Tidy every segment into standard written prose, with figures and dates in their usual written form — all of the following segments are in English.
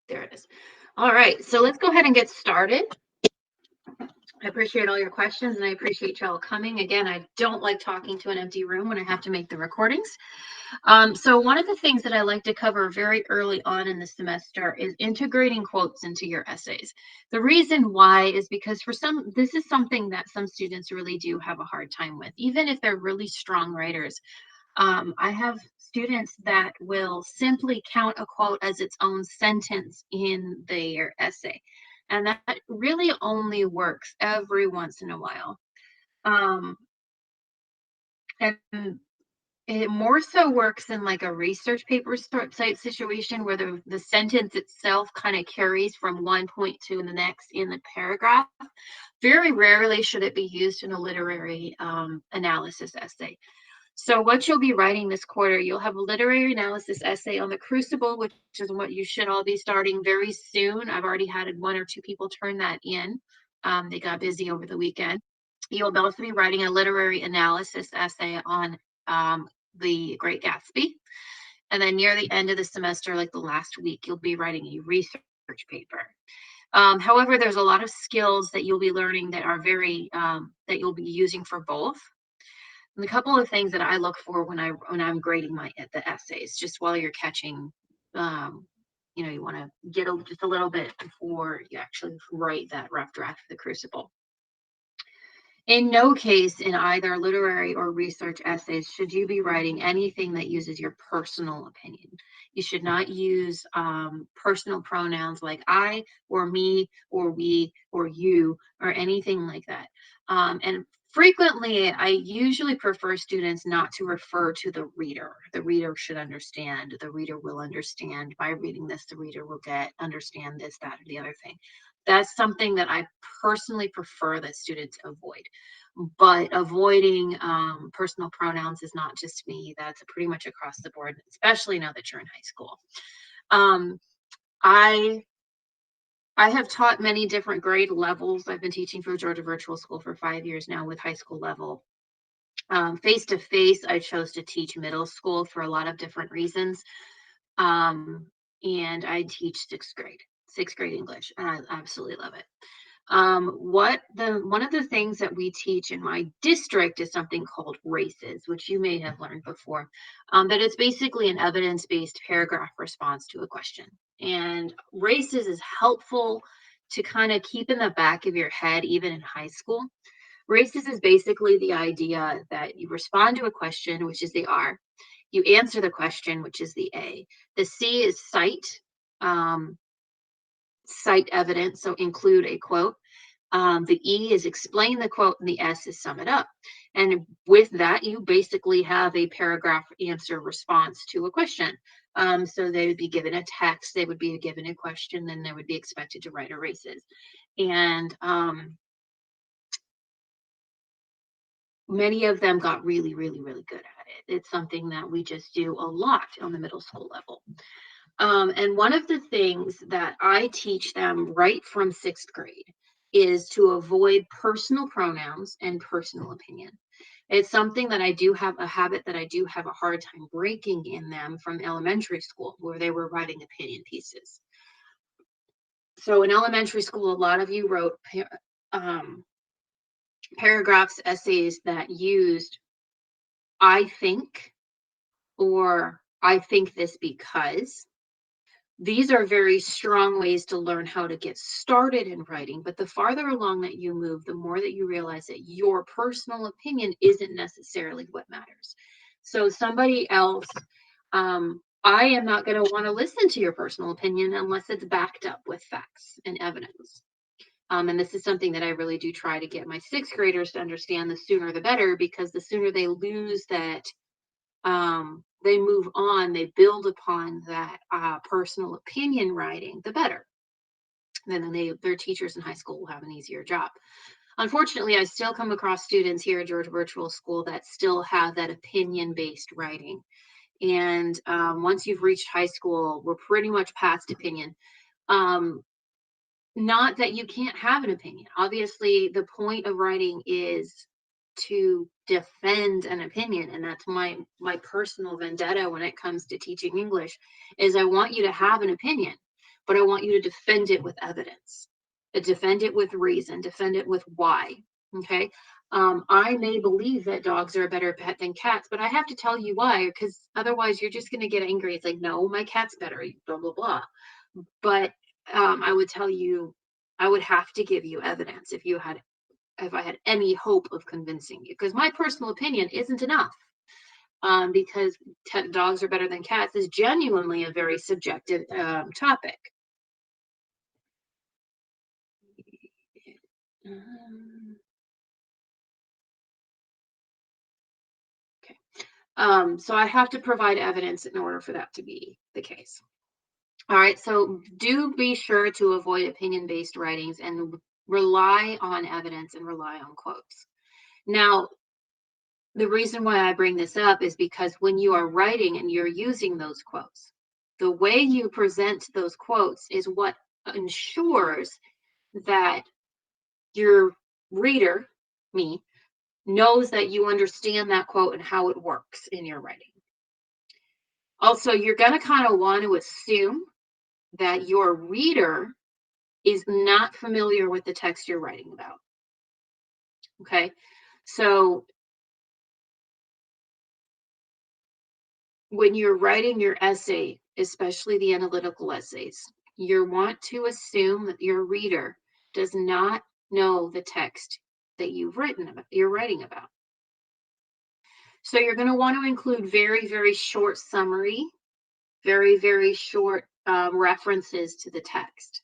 There it is. All right, so let's go ahead and get started. I appreciate all your questions and I appreciate y'all coming. Again, I don't like talking to an empty room when I have to make the recordings. So one of the things that I like to cover very early on in the semester is integrating quotes into your essays. The reason why is because this is something that some students really do have a hard time with, even if they're really strong writers. I have students that will simply count a quote as its own sentence in their essay. And that really only works every once in a while. Um, and it more so works in like a research paper type situation where the sentence itself kind of carries from one point to the next in the paragraph. Very rarely should it be used in a literary analysis essay. So what you'll be writing this quarter, you'll have a literary analysis essay on the Crucible, which is what you should all be starting very soon. I've already had one or two people turn that in. They got busy over the weekend. You'll also be writing a literary analysis essay on the Great Gatsby. And then near the end of the semester, like the last week, you'll be writing a research paper. However, there's a lot of skills that you'll be learning that are that you'll be using for both. And a couple of things that I look for when I'm grading the essays, just while you're catching, um, you want to get just a little bit before you actually write that rough draft of the Crucible. In no case in either literary or research essays should you be writing anything that uses your personal opinion. You should not use personal pronouns like I or me or we or you or anything like that. And frequently, I usually prefer students not to refer to the reader. The reader should understand. The reader will understand. By reading this, the reader will understand this, that, or the other thing. That's something that I personally prefer that students avoid. But avoiding personal pronouns is not just me. That's pretty much across the board, especially now that you're in high school. Um, I I have taught many different grade levels. I've been teaching for Georgia Virtual School for 5 years now with high school level. Face to face, I chose to teach middle school for a lot of different reasons. And I teach sixth grade English, and I absolutely love it. One of the things that we teach in my district is something called races, which you may have learned before. But it's basically an evidence-based paragraph response to a question. And races is helpful to kind of keep in the back of your head, even in high school. Races is basically the idea that you respond to a question, which is the R. You answer the question, which is the A. The C is um, cite evidence, so include a quote. The E is explain the quote, and the S is sum it up. And with that, you basically have a paragraph answer response to a question. So they would be given a text, they would be given a question, then they would be expected to write erases. And many of them got really, really, really good at it. It's something that we just do a lot on the middle school level. And one of the things that I teach them right from sixth grade is to avoid personal pronouns and personal opinion. It's something that I do have a habit that I do have a hard time breaking in them from elementary school, where they were writing opinion pieces. So in elementary school, a lot of you wrote um, paragraphs, essays that used I think or I think this because. These are very strong ways to learn how to get started in writing, but the farther along that you move, the more that you realize that your personal opinion isn't necessarily what matters. So somebody else, I am not going to want to listen to your personal opinion unless it's backed up with facts and evidence. And this is something that I really do try to get my sixth graders to understand. The sooner the better, because the sooner they lose that, they move on, they build upon that personal opinion writing, the better. Then their teachers in high school will have an easier job. Unfortunately, I still come across students here at Georgia Virtual School that still have that opinion based writing. And once you've reached high school, we're pretty much past opinion. Um, Not that you can't have an opinion. Obviously, the point of writing is to defend an opinion, and that's my personal vendetta when it comes to teaching English, is I want you to have an opinion. but I want you to defend it with evidence, defend it with reason, defend it with why. Okay. I may believe that dogs are a better pet than cats, but I have to tell you why, because otherwise you're just going to get angry. It's like, no, my cat's better, blah, blah, blah. But I would tell you, I would have to give you evidence if I had any hope of convincing you, because my personal opinion isn't enough. Because dogs are better than cats is genuinely a very subjective topic. Um, okay. So I have to provide evidence in order for that to be the case. All right. So do be sure to avoid opinion-based writings and rely on evidence and rely on quotes. Now, the reason why I bring this up is because when you are writing and you're using those quotes, the way you present those quotes is what ensures that your reader, me, knows that you understand that quote and how it works in your writing. Also, you're going to kind of want to assume that your reader is not familiar with the text you're writing about. Okay. So when you're writing your essay, especially the analytical essays, you want to assume that your reader does not know the text that you're writing about. So you're going to want to include very, very short summary, very, very short references to the text.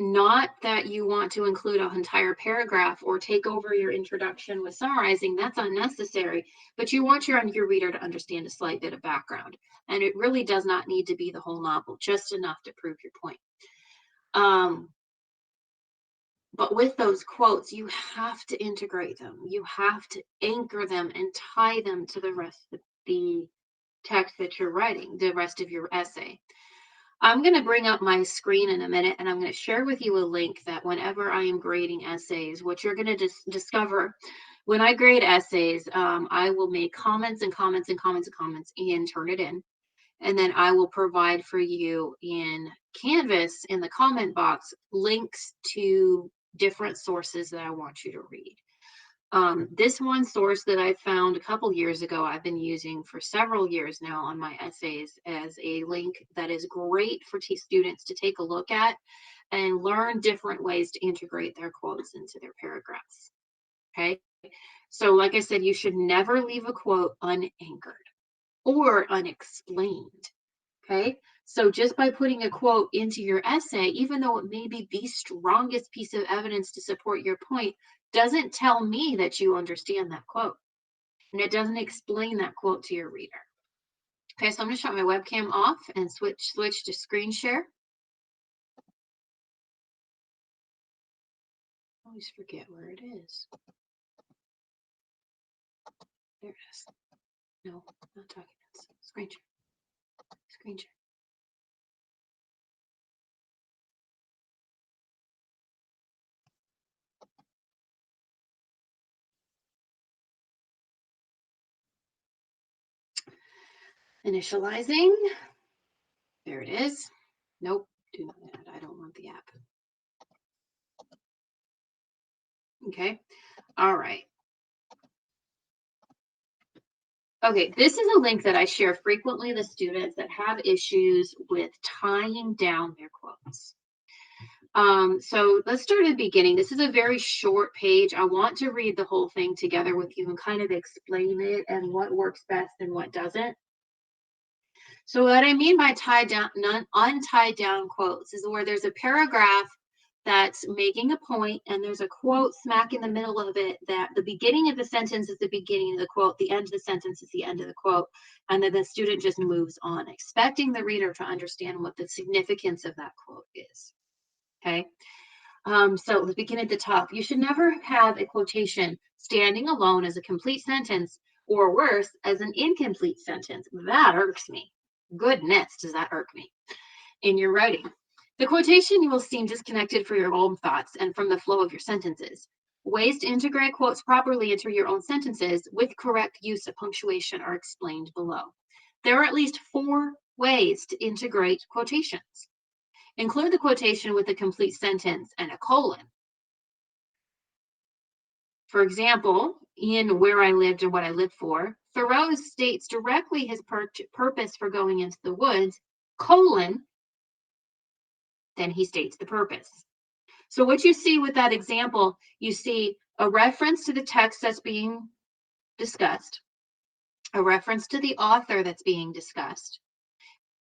Not that you want to include an entire paragraph or take over your introduction with summarizing, that's unnecessary, but you want your reader to understand a slight bit of background. And it really does not need to be the whole novel, just enough to prove your point. But with those quotes, you have to integrate them. You have to anchor them and tie them to the rest of the text that you're writing, the rest of your essay. I'm going to bring up my screen in a minute, and I'm going to share with you a link that whenever I am grading essays, what you're going to discover when I grade essays, I will make comments and comments and comments and comments and turn it in. And then I will provide for you in Canvas in the comment box links to different sources that I want you to read. This one source that I found a couple years ago, I've been using for several years now on my essays as a link that is great for students to take a look at and learn different ways to integrate their quotes into their paragraphs. Okay. So like I said, you should never leave a quote unanchored or unexplained. Okay. So just by putting a quote into your essay, even though it may be the strongest piece of evidence to support your point, doesn't tell me that you understand that quote. And it doesn't explain that quote to your reader. Okay, so I'm going to shut my webcam off and switch to screen share. I always forget where it is. There it is. No, not documents. Screen share. Screen share. Initializing. There it is. Nope, do not add. I don't want the app. Okay, all right. Okay, this is a link that I share frequently with students that have issues with tying down their quotes. So let's start at the beginning. This is a very short page. I want to read the whole thing together with you and kind of explain it and what works best and what doesn't. So what I mean by untied down quotes is where there's a paragraph that's making a point and there's a quote smack in the middle of it that the beginning of the sentence is the beginning of the quote, the end of the sentence is the end of the quote, and then the student just moves on, expecting the reader to understand what the significance of that quote is. Okay. So let's begin at the top. You should never have a quotation standing alone as a complete sentence, or worse, as an incomplete sentence. That irks me. Goodness, does that irk me in your writing. The quotation you will seem disconnected from your own thoughts and from the flow of your sentences. Ways to integrate quotes properly into your own sentences with correct use of punctuation are explained below. There are at least 4 ways to integrate quotations. Include the quotation with a complete sentence and a colon. For example, in Where I Lived and What I Lived For, Thoreau states directly his purpose for going into the woods, colon, then he states the purpose. So what you see with that example, you see a reference to the text that's being discussed, a reference to the author that's being discussed.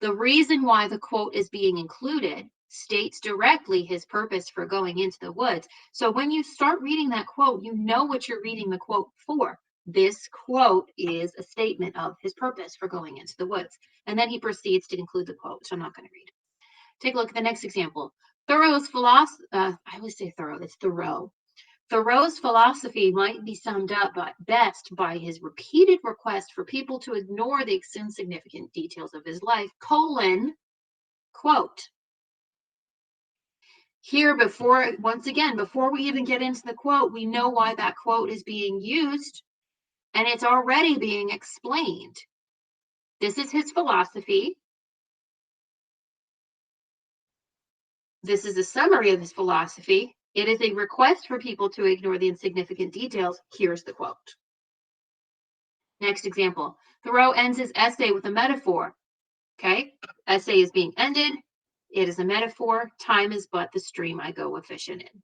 The reason why the quote is being included states directly his purpose for going into the woods. So when you start reading that quote, you know what you're reading the quote for. This quote is a statement of his purpose for going into the woods. And then he proceeds to include the quote, which I'm not going to read. Take a look at the next example. Thoreau's philosophy, I always say Thoreau, it's Thoreau. Thoreau's philosophy might be summed up best by his repeated request for people to ignore the insignificant details of his life, colon, quote. Here, once again, before we even get into the quote, we know why that quote is being used, and it's already being explained. This is his philosophy. This is a summary of his philosophy. It is a request for people to ignore the insignificant details. Here's the quote. Next example. Thoreau ends his essay with a metaphor. Okay, essay is being ended. It is a metaphor. Time is but the stream I go a-fishing in.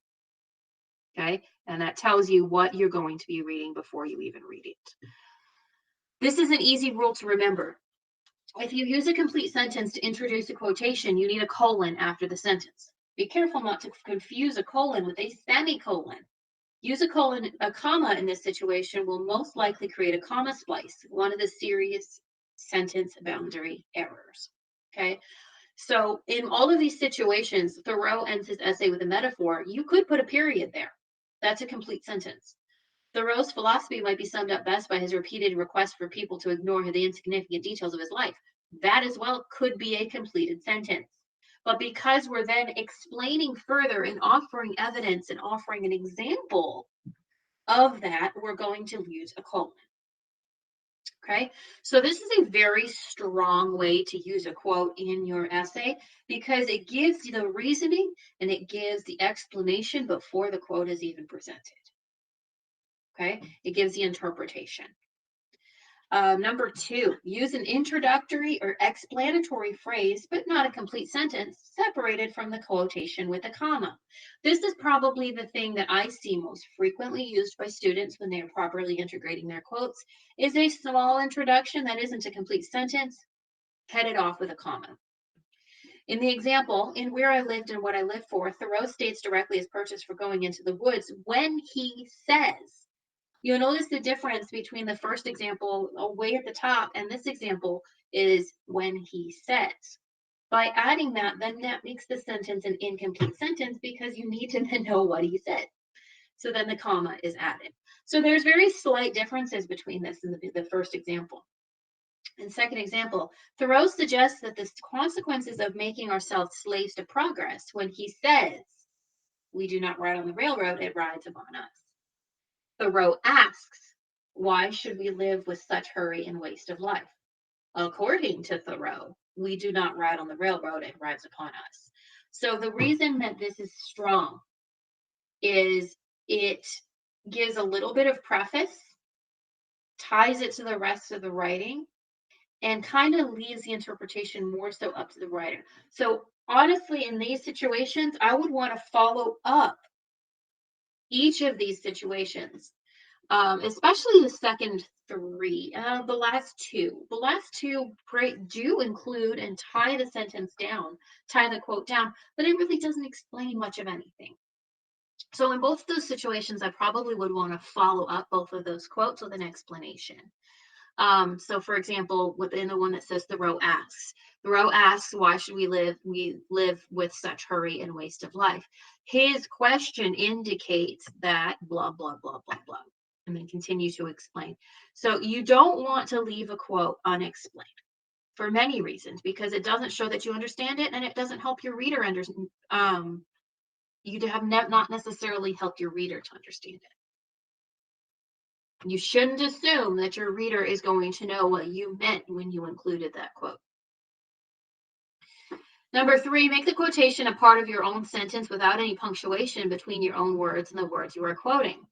Okay, and that tells you what you're going to be reading before you even read it. This is an easy rule to remember. If you use a complete sentence to introduce a quotation, you need a colon after the sentence. Be careful not to confuse a colon with a semicolon. Use a comma in this situation will most likely create a comma splice, one of the serious sentence boundary errors. Okay, so in all of these situations, Thoreau ends his essay with a metaphor. You could put a period there. That's a complete sentence. Thoreau's philosophy might be summed up best by his repeated request for people to ignore the insignificant details of his life. That as well could be a completed sentence. But because we're then explaining further and offering evidence and offering an example of that, we're going to use a colon. Okay, so this is a very strong way to use a quote in your essay because it gives the reasoning and it gives the explanation before the quote is even presented. Okay, it gives the interpretation. Number 2, use an introductory or explanatory phrase, but not a complete sentence, separated from the quotation with a comma. This is probably the thing that I see most frequently used by students when they are properly integrating their quotes, is a small introduction that isn't a complete sentence, headed off with a comma. In the example, in Where I Lived and What I Lived For, Thoreau states directly his purpose for going into the woods when he says, you'll notice the difference between the first example way at the top and this example is when he says. By adding that, then that makes the sentence an incomplete sentence because you need to then know what he said. So then the comma is added. So there's very slight differences between this and the first example. And second example, Thoreau suggests that the consequences of making ourselves slaves to progress when he says, we do not ride on the railroad, it rides upon us. Thoreau asks, why should we live with such hurry and waste of life? According to Thoreau, we do not ride on the railroad, it rides upon us. So the reason that this is strong is it gives a little bit of preface, ties it to the rest of the writing, and kind of leaves the interpretation more so up to the writer. So honestly, in these situations, I would want to follow up each of these situations, especially the second 3, the last 2. The last 2 do include and tie the sentence down, tie the quote down, but it really doesn't explain much of anything. So in both those situations, I probably would want to follow up both of those quotes with an explanation. So for example, within the one that says Thoreau asks, why should we live with such hurry and waste of life? His question indicates that blah, blah, blah, blah, blah, and then continue to explain. So you don't want to leave a quote unexplained for many reasons, because it doesn't show that you understand it and it doesn't help your reader understand. You have not necessarily helped your reader to understand it. You shouldn't assume that your reader is going to know what you meant when you included that quote. Number three, make the quotation a part of your own sentence without any punctuation between your own words and the words you are quoting.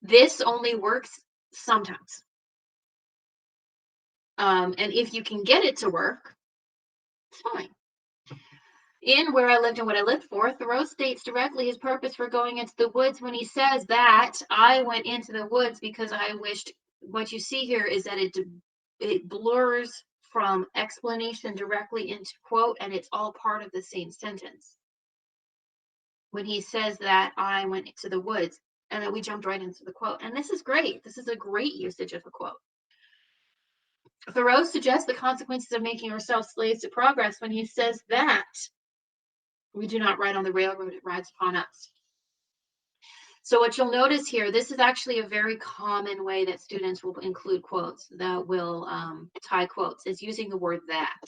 This only works sometimes. And if you can get it to work, it's fine. In Where I Lived and What I Lived For, Thoreau states directly his purpose for going into the woods when he says that I went into the woods because I wished. What you see here is that it blurs from explanation directly into quote, and it's all part of the same sentence. When he says that I went into the woods, and then we jumped right into the quote. And this is great. This is a great usage of a quote. Thoreau suggests the consequences of making ourselves slaves to progress when he says that we do not ride on the railroad, it rides upon us. So what you'll notice here, this is actually a very common way that students will include quotes, that will tie quotes, is using the word that.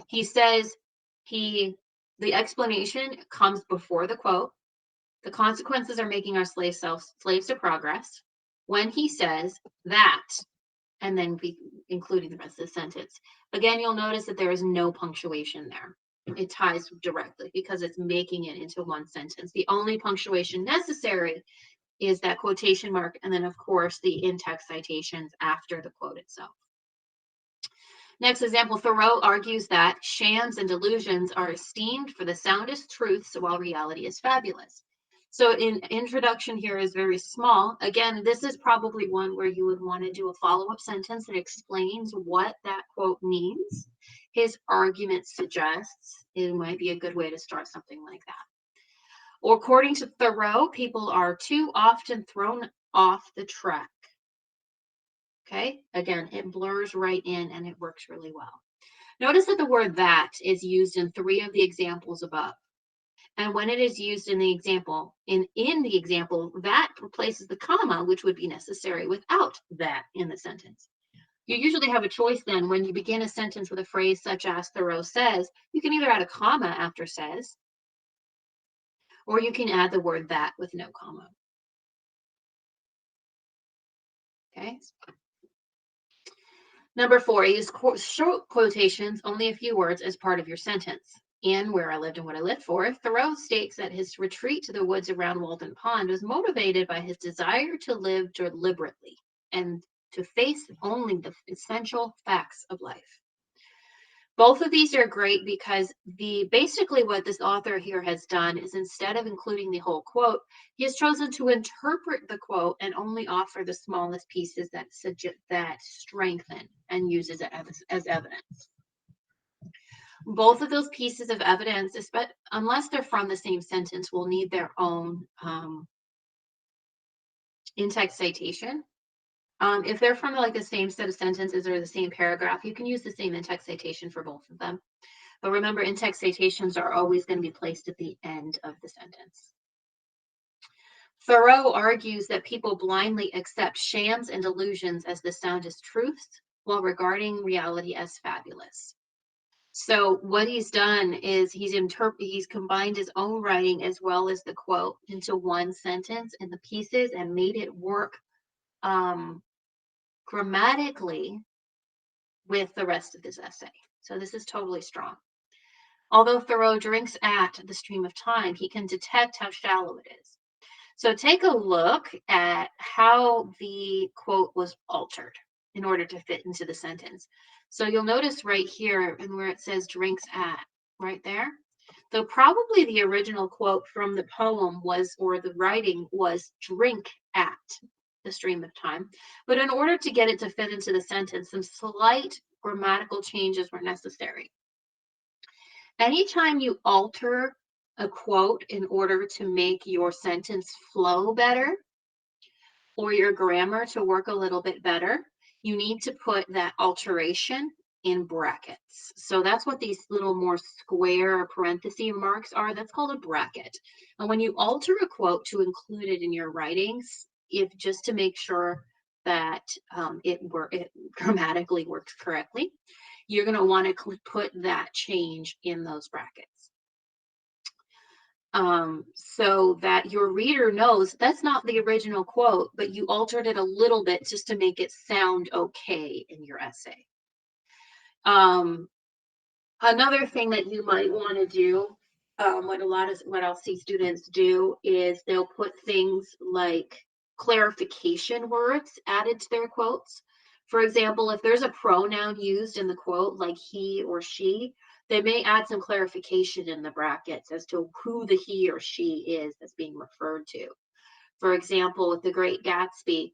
He says the explanation comes before the quote. The consequences are making our slaves to progress. When he says that, and then including the rest of the sentence. Again, you'll notice that there is no punctuation there. It ties directly because it's making it into one sentence. The only punctuation necessary is that quotation mark, and then, of course, the in-text citations after the quote itself. Next example, Thoreau argues that shams and delusions are esteemed for the soundest truths while reality is fabulous. So introduction here is very small. Again, this is probably one where you would want to do a follow-up sentence that explains what that quote means. His argument suggests it might be a good way to start something like that. Or according to Thoreau, people are too often thrown off the track. Okay, again, it blurs right in and it works really well. Notice that the word that is used in 3 of the examples above. And when it is used in the example, in the example, that replaces the comma, which would be necessary without that in the sentence. You usually have a choice then when you begin a sentence with a phrase such as Thoreau says, you can either add a comma after says, or you can add the word that with no comma. Okay. Number 4, use short quotations, only a few words, as part of your sentence. In Where I Lived and What I Lived For, Thoreau states that his retreat to the woods around Walden Pond was motivated by his desire to live deliberately and to face only the essential facts of life. Both of these are great because basically what this author here has done is, instead of including the whole quote, he has chosen to interpret the quote and only offer the smallest pieces that strengthen and uses it as evidence. Both of those pieces of evidence, unless they're from the same sentence, will need their own in-text citation. If they're from like the same set of sentences or the same paragraph, you can use the same in-text citation for both of them. But remember, in-text citations are always going to be placed at the end of the sentence. Thoreau argues that people blindly accept shams and delusions as the soundest truths while regarding reality as fabulous. So what he's done is he's combined his own writing as well as the quote into one sentence in the pieces and made it work grammatically with the rest of this essay. So this is totally strong. Although Thoreau drinks at the stream of time, he can detect how shallow it is. So take a look at how the quote was altered in order to fit into the sentence. So you'll notice right here and where it says drinks at, right there, though probably the original quote from the poem was, or the writing was, drink at the stream of time. But in order to get it to fit into the sentence, some slight grammatical changes were necessary. Anytime you alter a quote in order to make your sentence flow better or your grammar to work a little bit better, you need to put that alteration in brackets. So that's what these little more square parenthesis marks are. That's called a bracket. And when you alter a quote to include it in your writings, just to make sure that it grammatically works correctly, you're going to want to put that change in those brackets. So that your reader knows that's not the original quote, but you altered it a little bit just to make it sound okay in your essay. Another thing that you might want to do, what I'll see students do is they'll put things like clarification words added to their quotes. For example, if there's a pronoun used in the quote, like he or she, they may add some clarification in the brackets as to who the he or she is that's being referred to. For example, with The Great Gatsby,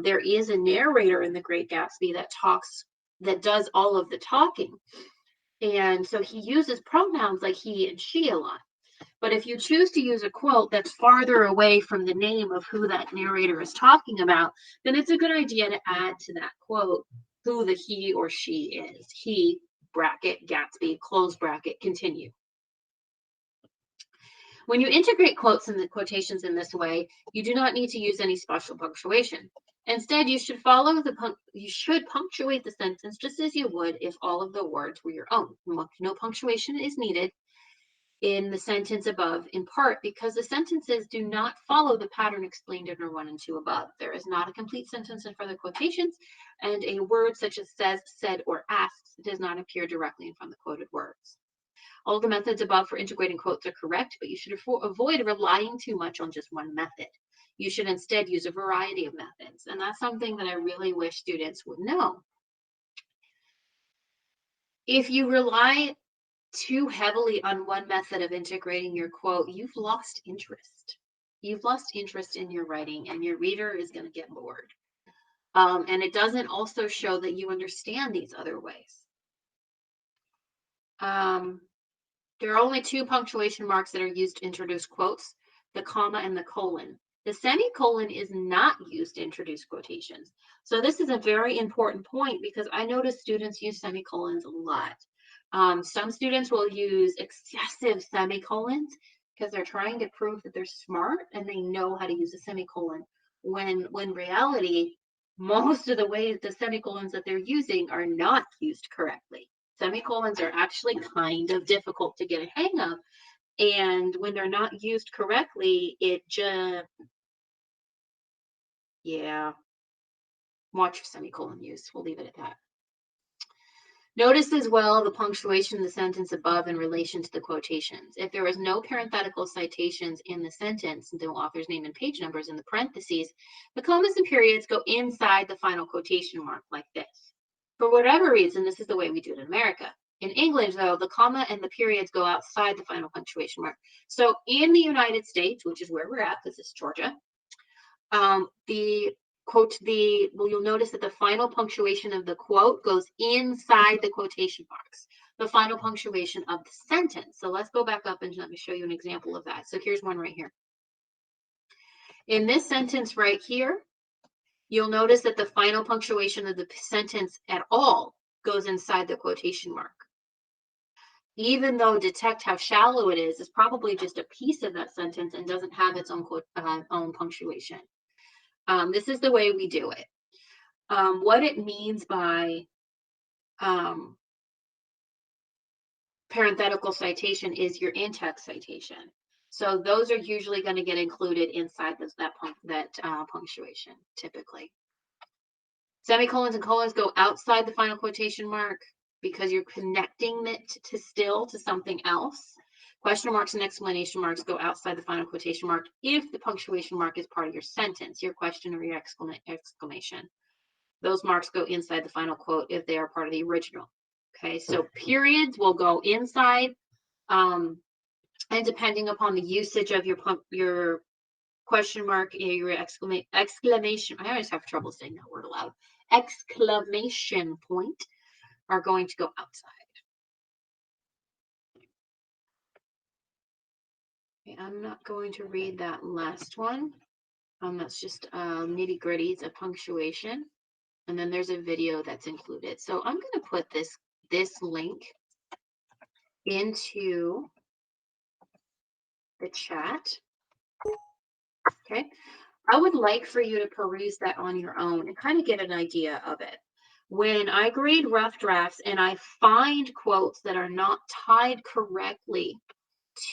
there is a narrator in The Great Gatsby that does all of the talking. And so he uses pronouns like he and she a lot. But if you choose to use a quote that's farther away from the name of who that narrator is talking about, then it's a good idea to add to that quote who the he or she is. He, bracket, Gatsby, close bracket, continue. When you integrate quotes and the quotations in this way, you do not need to use any special punctuation. Instead, you should punctuate the sentence just as you would if all of the words were your own. No punctuation is needed in the sentence above, in part because the sentences do not follow the pattern explained under 1 and 2 above. There is not a complete sentence in front of the quotations, and a word such as says, said, or asks does not appear directly in front of the quoted words. All the methods above for integrating quotes are correct, but you should avoid relying too much on just one method. You should instead use a variety of methods, and that's something that I really wish students would know. If you rely too heavily on one method of integrating your quote, you've lost interest. You've lost interest in your writing, and your reader is going to get bored. And it doesn't also show that you understand these other ways. There are only 2 punctuation marks that are used to introduce quotes, the comma and the colon. The semicolon is not used to introduce quotations. So this is a very important point because I notice students use semicolons a lot. Some students will use excessive semicolons because they're trying to prove that they're smart and they know how to use a semicolon, when reality, most of the ways the semicolons that they're using are not used correctly. Semicolons are actually kind of difficult to get a hang of. And when they're not used correctly, it just, yeah, watch your semicolon use. We'll leave it at that. Notice as well the punctuation in the sentence above in relation to the quotations. If there is no parenthetical citations in the sentence, no author's name and page numbers in the parentheses, the commas and periods go inside the final quotation mark like this. For whatever reason, this is the way we do it in America. In English, though, the comma and the periods go outside the final punctuation mark. So in the United States, which is where we're at, this is Georgia, you'll notice that the final punctuation of the quote goes inside the quotation marks, the final punctuation of the sentence. So let's go back up and let me show you an example of that. So here's one right here. In this sentence right here, you'll notice that the final punctuation of the sentence at all goes inside the quotation mark. Even though detect how shallow it is, it's probably just a piece of that sentence and doesn't have its own punctuation. This is the way we do it. What it means by parenthetical citation is your in-text citation. So those are usually going to get included inside that punctuation, typically. Semicolons and colons go outside the final quotation mark because you're connecting it to something else. Question marks and exclamation marks go outside the final quotation mark if the punctuation mark is part of your sentence, your question or your exclamation. Those marks go inside the final quote if they are part of the original. Okay, so periods will go inside, and depending upon the usage of your question mark, your exclamation, I always have trouble saying that word aloud, exclamation point are going to go outside. Okay, I'm not going to read that last one. That's just nitty gritties of punctuation. And then there's a video that's included. So I'm going to put this link into the chat. Okay. I would like for you to peruse that on your own and kind of get an idea of it. When I grade rough drafts and I find quotes that are not tied correctly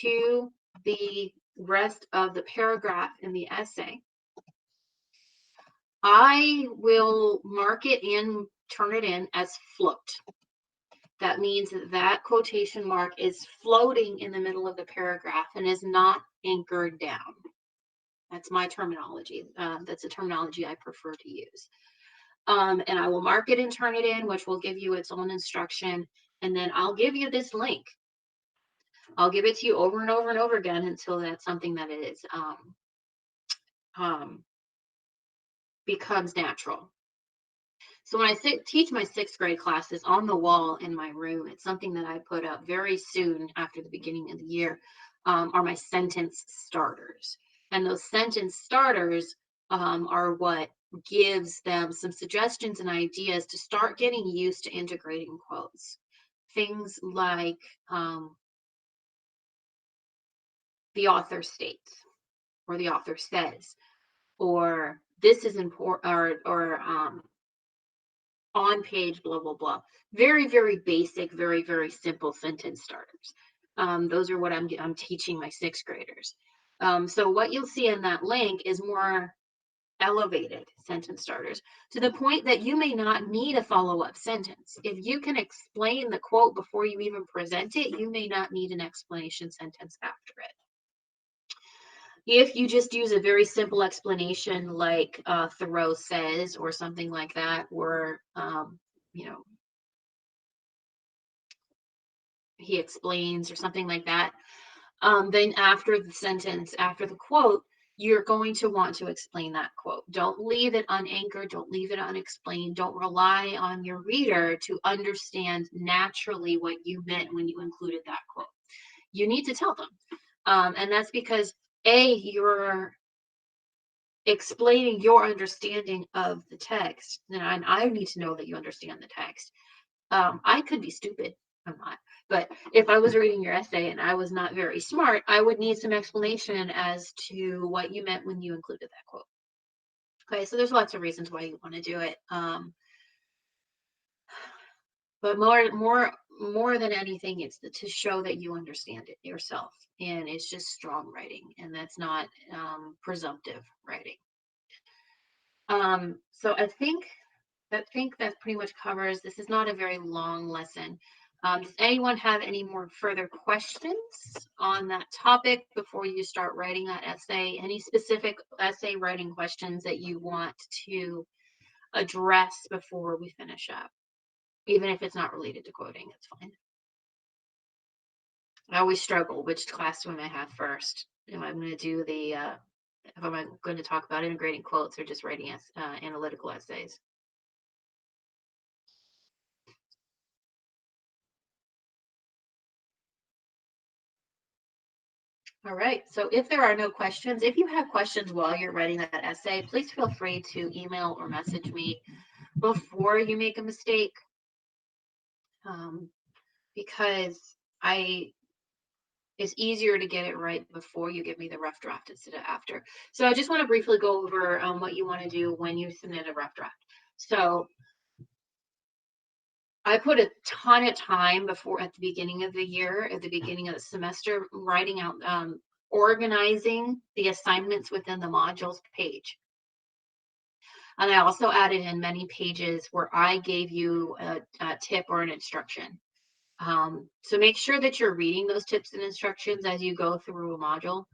to the rest of the paragraph in the essay, I will mark it in, turn it in as float. that means that that quotation mark is floating in the middle of the paragraph and is not anchored down. That's my terminology. That's a terminology I prefer to use. And I will mark it and turn it in, which will give you its own instruction. And then I'll give you this link. I'll give it to you over and over and over again until that's something that is um, becomes natural. So when I teach my sixth grade classes on the wall in my room, it's something that I put up very soon after the beginning of the year, are my sentence starters. And those sentence starters are what gives them some suggestions and ideas to start getting used to integrating quotes. Things like the author states, or the author says, or this is important, or on page, blah, blah, blah. Very, very basic, very, very simple sentence starters. Those are what I'm teaching my sixth graders. So what you'll see in that link is more elevated sentence starters, to the point that you may not need a follow-up sentence. If you can explain the quote before you even present it, you may not need an explanation sentence after it. If you just use a very simple explanation like Thoreau says, or something like that, or you know, he explains, or something like that, then after the sentence, after the quote, you're going to want to explain that quote. Don't leave it unanchored. Don't leave it unexplained. Don't rely on your reader to understand naturally what you meant when you included that quote. You need to tell them. And that's because you're explaining your understanding of the text. And I need to know that you understand the text. I could be stupid. I'm not. But if I was reading your essay and I was not very smart, I would need some explanation as to what you meant when you included that quote. Okay, so there's lots of reasons why you want to do it. But more than anything, it's to show that you understand it yourself. And it's just strong writing, and that's not presumptive writing. So I think that pretty much covers. This is not a very long lesson. Does anyone have any more further questions on that topic before you start writing that essay? Any specific essay writing questions that you want to address before we finish up? Even if it's not related to quoting, it's fine. I always struggle which class do I have first. Am I going to do if I'm going to talk about integrating quotes or just writing analytical essays? All right. So if there are no questions, if you have questions while you're writing that essay, please feel free to email or message me before you make a mistake, because it's easier to get it right before you give me the rough draft instead of after. So I just want to briefly go over what you want to do when you submit a rough draft. So I put a ton of time before, at the beginning of the year, at the beginning of the semester, writing out, organizing the assignments within the modules page. And I also added in many pages where I gave you a tip or an instruction. So make sure that you're reading those tips and instructions as you go through a module.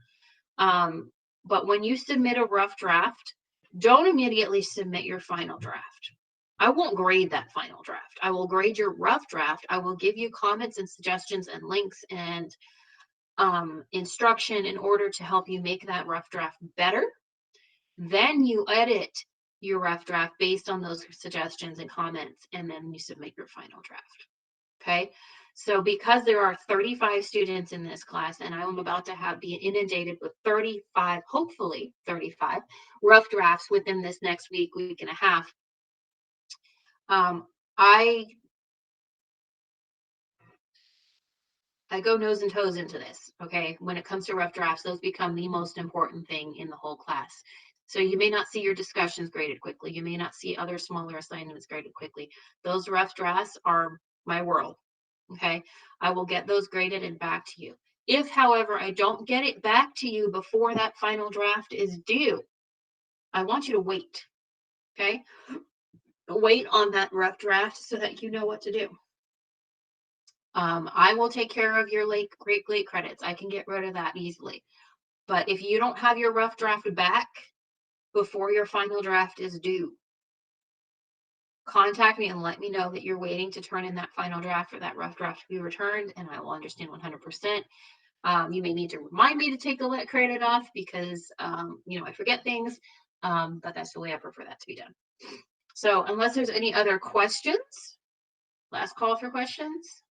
But when you submit a rough draft, don't immediately submit your final draft. I won't grade that final draft. I will grade your rough draft. I will give you comments and suggestions and links and instruction in order to help you make that rough draft better. Then you edit your rough draft based on those suggestions and comments, and then you submit your final draft. Okay. So because there are 35 students in this class, and I'm about to be inundated with 35, hopefully 35 rough drafts within this next week and a half, I go nose and toes into this. Okay. When it comes to rough drafts, those become the most important thing in the whole class. So you may not see your discussions graded quickly. You may not see other smaller assignments graded quickly. Those rough drafts are my world. Okay. I will get those graded and back to you. If, however, I don't get it back to you before that final draft is due, I want you to wait. Okay. Wait on that rough draft so that you know what to do. I will take care of your late credits. I can get rid of that easily. But if you don't have your rough draft back before your final draft is due, contact me and let me know that you're waiting to turn in that final draft or that rough draft to be returned, and I will understand 100%. You may need to remind me to take the lit credit off because, I forget things, but that's the way I prefer that to be done. So unless there's any other questions, last call for questions.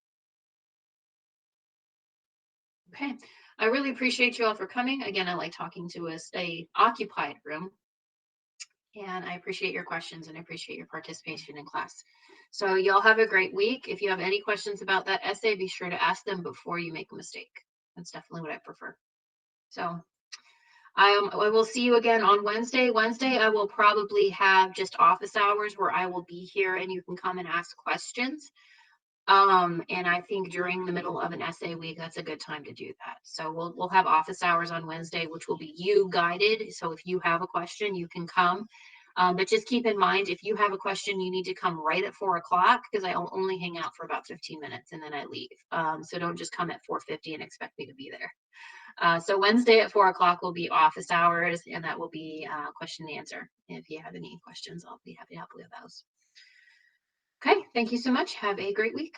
Okay. I really appreciate you all for coming. Again, I like talking to a stay occupied room. And I appreciate your questions and I appreciate your participation in class. So y'all have a great week. If you have any questions about that essay, be sure to ask them before you make a mistake. That's definitely what I prefer. So I will see you again on Wednesday. Wednesday, I will probably have just office hours where I will be here and you can come and ask questions. And I think during the middle of an essay week, that's a good time to do that. So we'll have office hours on Wednesday, which will be you guided. So if you have a question, you can come. But just keep in mind, if you have a question, you need to come right at 4 o'clock because I only hang out for about 15 minutes and then I leave. So don't just come at 4:50 and expect me to be there. So Wednesday at 4 o'clock will be office hours, and that will be question and answer. If you have any questions, I'll be happy to help with those. Okay, thank you so much. Have a great week.